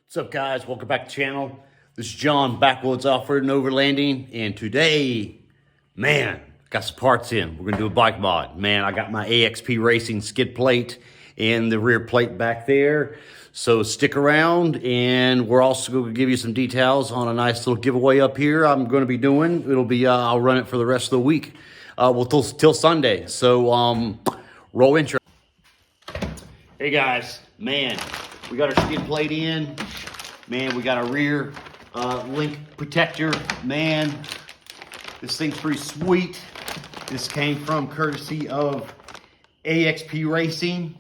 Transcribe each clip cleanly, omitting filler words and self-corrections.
What's up, guys? Welcome back to the channel. This is John, Backwoods Off-Road and Overlanding, and today, man, got some parts in. We're gonna do a bike mod. Man, I got my Axp Racing skid plate and the rear plate back there. So stick around, and we're also gonna give you some details on a nice little giveaway up here I'm gonna be doing. It'll be, I'll run it for the rest of the week. Well, till Sunday. So, roll intro. Hey guys, man, we got our skid plate in. Man, we got a rear link protector. Man, this thing's pretty sweet. This came from courtesy of Axp Racing.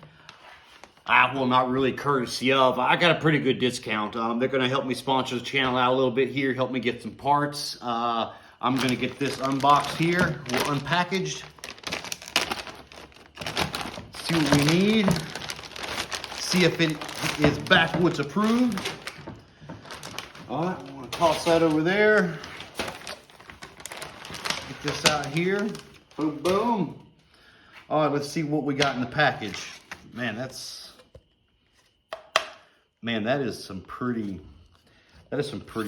Well, not really courtesy of. I got a pretty good discount. They're going to help me sponsor the channel out a little bit here, help me get some parts. I'm going to get this unboxed here, or unpackaged. See what we need. See if it is Backwoods approved. All right, I'm gonna toss that over there. Get this out here. Boom, boom. All right, let's see what we got in the package. Man, that is some pretty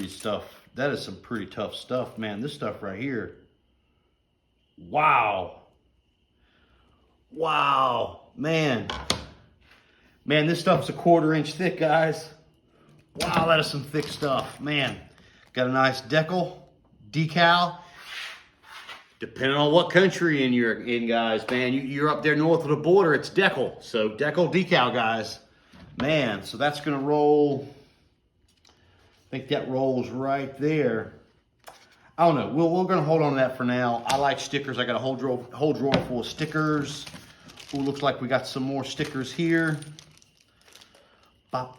stuff. That is some pretty tough stuff, man. This stuff right here. Wow. Wow, man. Man, this stuff's a 1/4 inch thick, guys. Wow, that is some thick stuff, man. Got a nice decal, depending on what country you're in, guys. Man, you're up there north of the border, it's decal. So decal, guys. Man, so that's gonna roll. I think that rolls right there. I don't know. We're gonna hold on to that for now. I like stickers. I got a whole drawer full of stickers. Ooh, looks like we got some more stickers here. Oh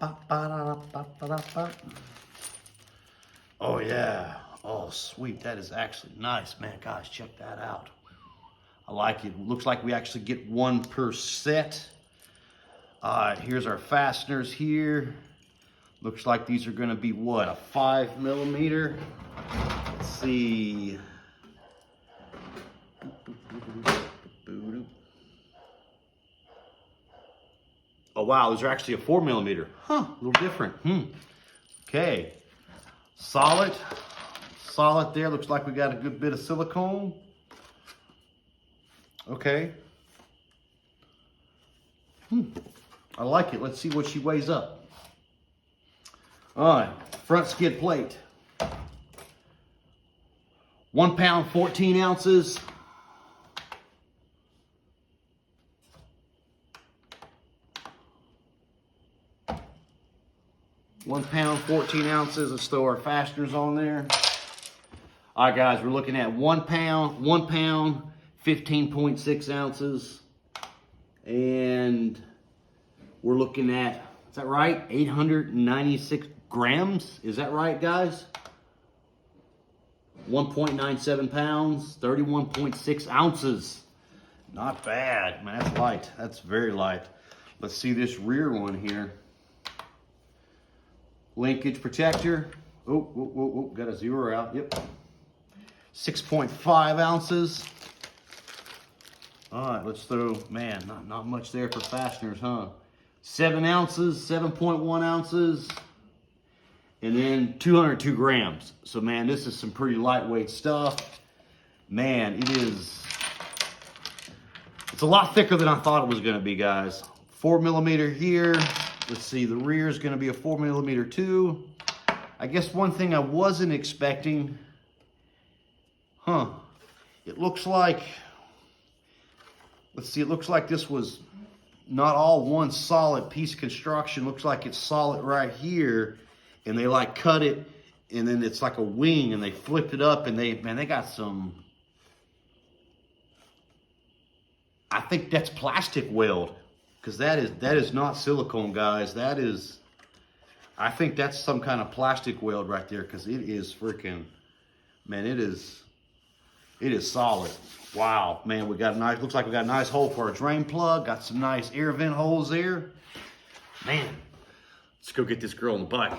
yeah, oh sweet, that is actually nice, man. Guys, check that out. I like it. Looks like we actually get one per set. Here's our fasteners here. Looks like these are gonna be what, a 5mm? Let's see. Oh wow, those are actually a 4mm. Huh, a little different. Okay. Solid there. Looks like we got a good bit of silicone. Okay. I like it. Let's see what she weighs up. All right, front skid plate. 1 pound, 14 ounces. 1 pound, 14 ounces. Let's throw our fasteners on there. All right, guys, we're looking at 1 pound, 15.6 ounces. And we're looking at, is that right? 896 grams. Is that right, guys? 1.97 pounds, 31.6 ounces. Not bad, man. That's light. That's very light. Let's see this rear one here. Linkage protector. Oh, got a 0 out. Yep. 6.5 ounces. All right, let's throw, man, not much there for fasteners, huh? 7 ounces, 7.1 ounces, and then 202 grams. So, man, this is some pretty lightweight stuff. Man, it's a lot thicker than I thought it was gonna be, guys. 4mm here. Let's see, the rear is going to be a 4mm too. I guess one thing I wasn't expecting, it looks like, let's see, it looks like this was not all one solid piece of construction. Looks like it's solid right here, and they like cut it, and then it's like a wing, and they flipped it up, and they got some, I think that's plastic weld. Because that is not silicone, guys. That is, I think that's some kind of plastic weld right there, because it is freaking, man, it is solid. Wow, man, we got a nice, looks like we got a nice hole for our drain plug. Got some nice air vent holes there. Man, let's go get this girl on the bike.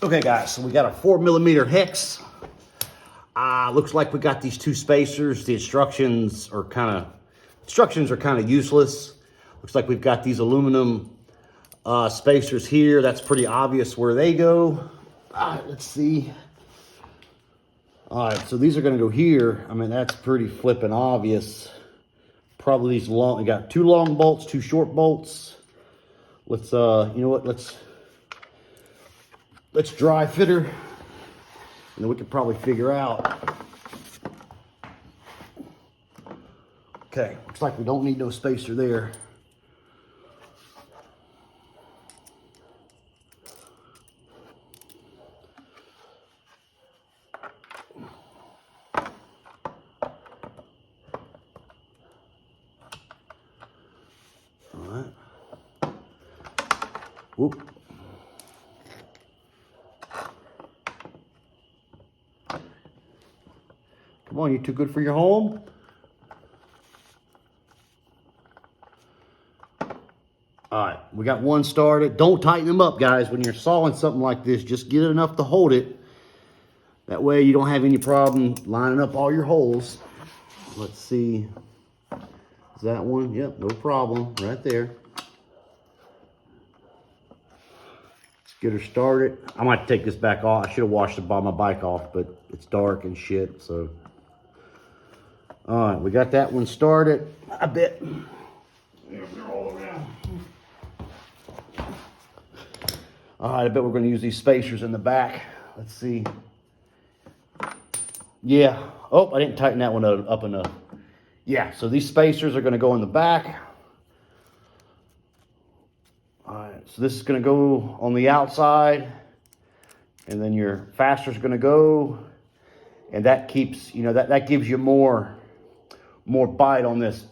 Okay, guys, so we got a 4mm hex. Looks like we got these 2 spacers. The instructions are kind of useless. Looks like we've got these aluminum spacers here. That's pretty obvious where they go. All right, let's see. All right, so these are gonna go here. I mean, that's pretty flippin' obvious. Probably these long, we got 2 long bolts, 2 short bolts. Let's, you know what, let's dry fit her, and then we can probably figure out. Okay, looks like we don't need no spacer there. All right. Whoop. Come on, you too good for your home? All right, we got one started. Don't tighten them up, guys. When you're sawing something like this, just get it enough to hold it. That way you don't have any problem lining up all your holes. Let's see. Is that one? Yep, no problem. Right there. Let's get her started. I might take this back off. I should have washed the bottom of my bike off, but it's dark and shit, so. All right, we got that one started. I bet. All right, I bet we're going to use these spacers in the back. Let's see. Yeah. Oh, I didn't tighten that one up enough. Yeah, so these spacers are going to go in the back. All right, so this is going to go on the outside, and then your fastener is going to go, and that keeps, you know, that gives you more bite on this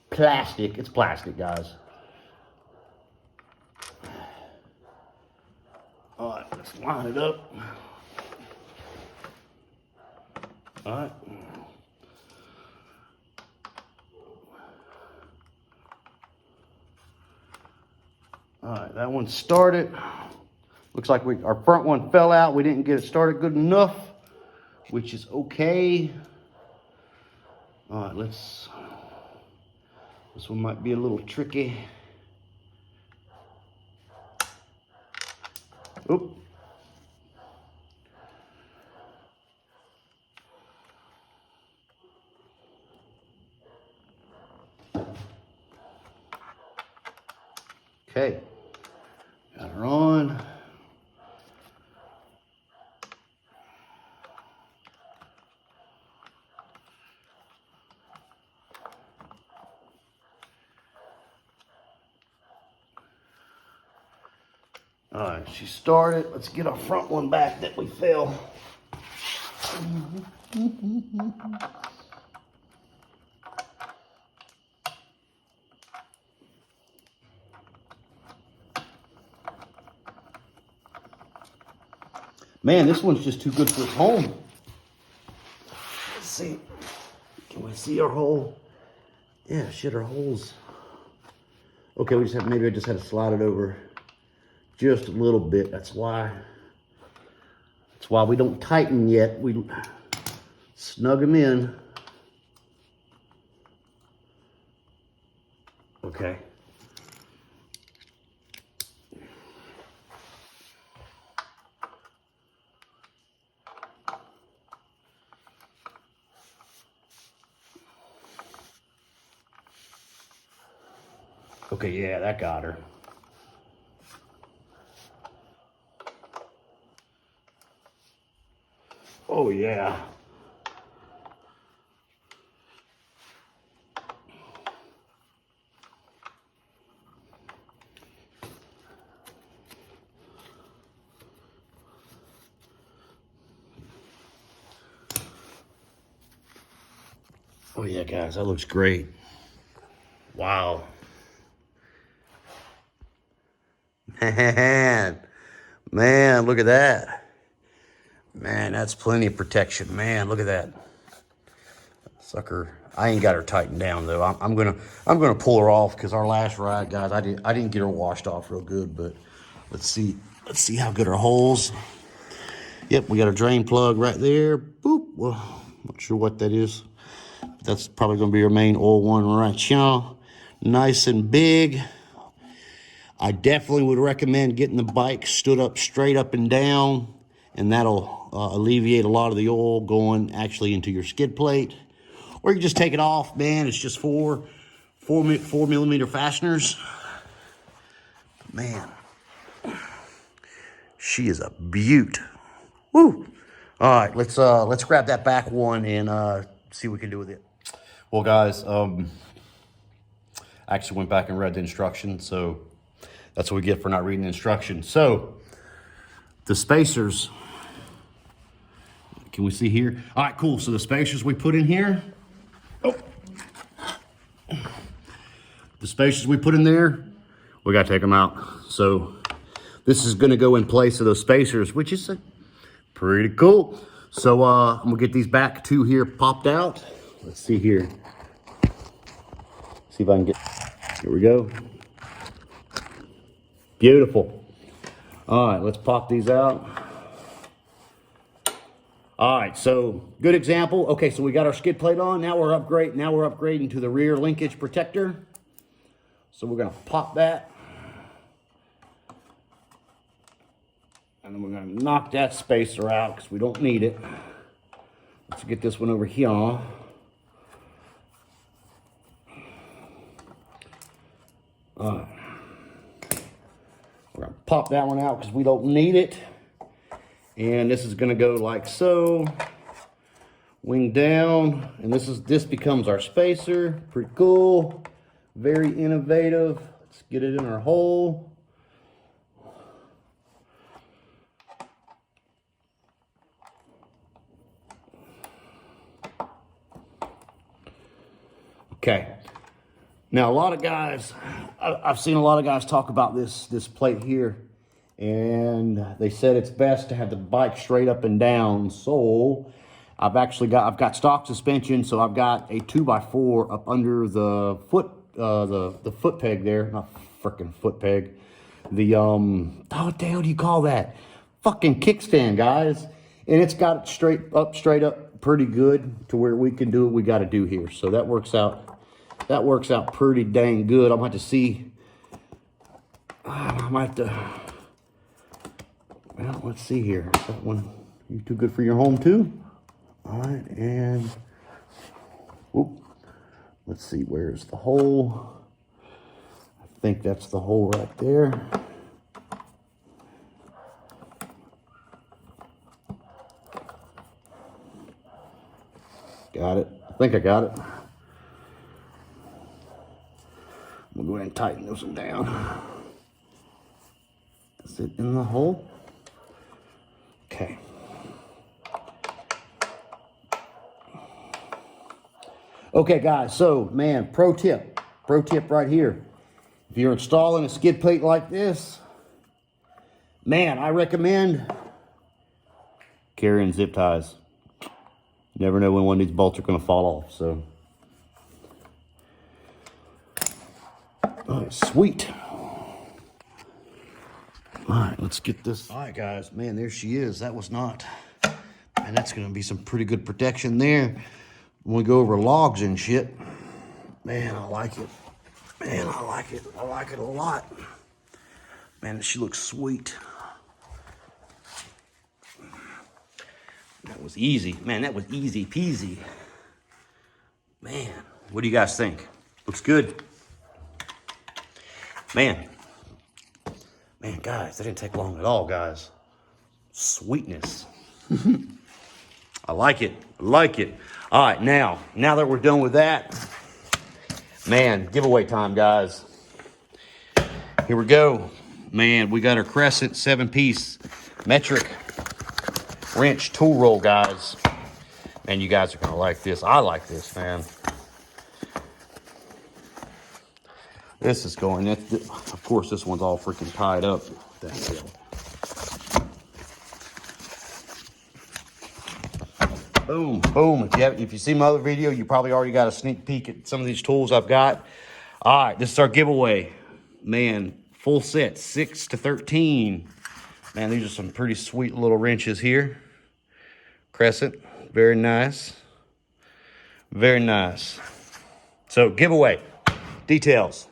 plastic. It's plastic, guys. All right, let's line it up. All right. All right, that one started. Looks like our front one fell out. We didn't get it started good enough, which is okay. All right, this one might be a little tricky. Oop. Okay, got her on. All right, she started. Let's get our front one back that we fell. Man, this one's just too good for its home. Let's see. Can we see our hole? Yeah, shit, our holes. Okay, maybe I just had to slide it over just a little bit. That's why we don't tighten yet. We snug them in. Okay. Okay, yeah, that got her. Oh, yeah. Oh, yeah, guys, that looks great. Wow. Man, look at that. Man, that's plenty of protection. Man, look at that. Sucker. I ain't got her tightened down though. I'm gonna pull her off because our last ride, guys, I didn't get her washed off real good, but let's see how good her holes. Yep, we got a drain plug right there. Boop. Well, not sure what that is. But that's probably gonna be our main oil one right here. nice and big. I definitely would recommend getting the bike stood up straight up and down, and that'll alleviate a lot of the oil going actually into your skid plate. Or you can just take it off, man. It's just four millimeter fasteners. Man, she is a beaut. Woo! All right, let's grab that back one and see what we can do with it. Well, guys, I actually went back and read the instructions, so that's what we get for not reading the instructions. So the spacers, can we see here? All right, cool. So the spacers we put in here. Oh. The spacers we put in there, we got to take them out. So this is going to go in place of those spacers, which is pretty cool. So I'm going to get these back two here popped out. Let's see here. See if I can get, here we go. Beautiful. All right, let's pop these out. All right, so good example. Okay, so we got our skid plate on. Now we're upgrading to the rear linkage protector. So we're gonna pop that. And then we're gonna knock that spacer out because we don't need it. Let's get this one over here. All right. We're gonna pop that one out because we don't need it. And this is gonna go like so. Wing down, and this becomes our spacer. Pretty cool, very innovative. Let's get it in our hole. Okay. Now a lot of guys, I've seen a lot of guys talk about this plate here, and they said it's best to have the bike straight up and down. So I've got stock suspension, so I've got a 2x4 up under the foot, the foot peg there, not freaking foot peg. The what the hell do you call that? Fucking kickstand, guys. And it's got it straight up pretty good to where we can do what we got to do here. So that works out. That works out pretty dang good. I'm going to have to see. I might have to. Well, let's see here. Is that one you too good for your home too? All right, and whoop. Let's see, where's the hole? I think that's the hole right there. Got it. I think I got it. We'll go ahead and tighten this one down. Is it in the hole? Okay. Okay, guys, so, man, pro tip right here. If you're installing a skid plate like this, man, I recommend carrying zip ties. You never know when one of these bolts are going to fall off, so. Oh, sweet. All right, let's get this. All right, guys, man, there she is. That was not, man, that's going to be some pretty good protection there. When we go over logs and shit, man, I like it. Man, I like it. I like it a lot. Man, she looks sweet. That was easy. Man, that was easy peasy. Man, what do you guys think? Looks good. Man, guys, that didn't take long at all, guys. Sweetness. I like it. I like it. All right, now that we're done with that, man, giveaway time, guys. Here we go. Man, we got our Crescent 7-piece metric wrench tool roll, guys. Man, you guys are going to like this. I like this, man. This is going, of course, this one's all freaking tied up. What the hell? Boom, boom. If you see my other video, you probably already got a sneak peek at some of these tools I've got. All right, this is our giveaway. Man, full set, 6 to 13. Man, these are some pretty sweet little wrenches here. Crescent, very nice. Very nice. So, giveaway. Details.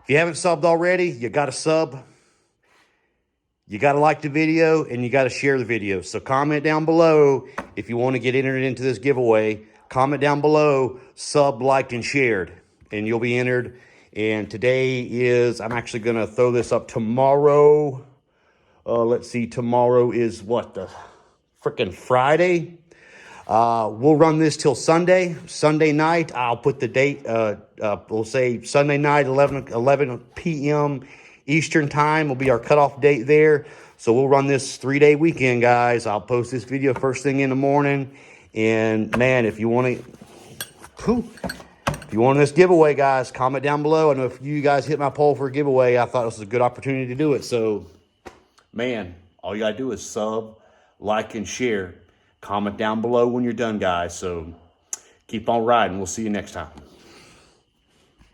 If you haven't subbed already, you got to sub. You got to like the video, and you got to share the video. So comment down below if you want to get entered into this giveaway. Comment down below, sub, liked, and shared, and you'll be entered. And today is, I'm actually going to throw this up tomorrow. Let's see, tomorrow is what, the freaking Friday? We'll run this till Sunday. Sunday night, I'll put the date, we'll say Sunday night, 11 p.m. Eastern time will be our cutoff date there. So we'll run this 3-day weekend, guys. I'll post this video first thing in the morning. And man, if you want this giveaway, guys, comment down below. I know if you guys hit my poll for a giveaway, I thought this was a good opportunity to do it. So, man, all you got to do is sub, like, and share. Comment down below when you're done, guys. So keep on riding. We'll see you next time.